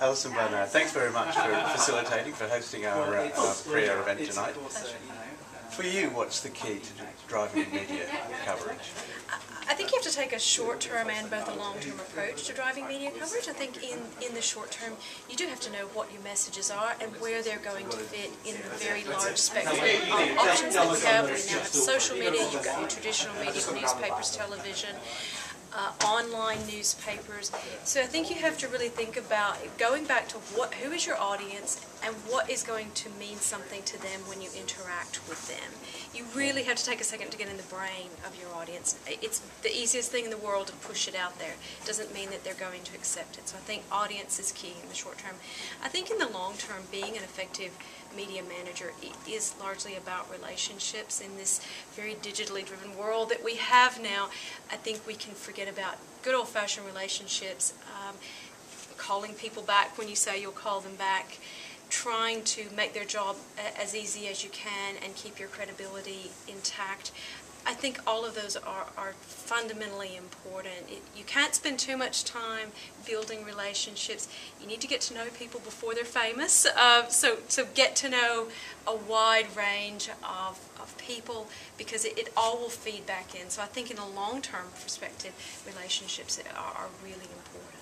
Alison Barnard, thanks very much for facilitating, for hosting our prayer event tonight. For you, what's the key to driving media coverage? I think you have to take a short-term and both a long-term approach to driving media coverage. I think in the short term, you do have to know what your messages are and where they're going to fit in the very large spectrum of options that we have. We now have social media, you've got your traditional media, newspapers, television, online newspapers. So I think you have to really think about going back to who is your audience and what is going to mean something to them when you interact with them. You really have to take a second to get in the brain of your audience. It's the easiest thing in the world to push it out there. It doesn't mean that they're going to accept it. So I think audience is key in the short term. I think in the long term, being an effective media manager is largely about relationships in this very digitally driven world that we have now. I think we can forget about good old-fashioned relationships, calling people back when you say you'll call them back, trying to make their job as easy as you can and keep your credibility intact. I think all of those are fundamentally important. You can't spend too much time building relationships. You need to get to know people before they're famous. So get to know a wide range of people, because it all will feed back in. So I think in a long-term perspective, relationships are really important.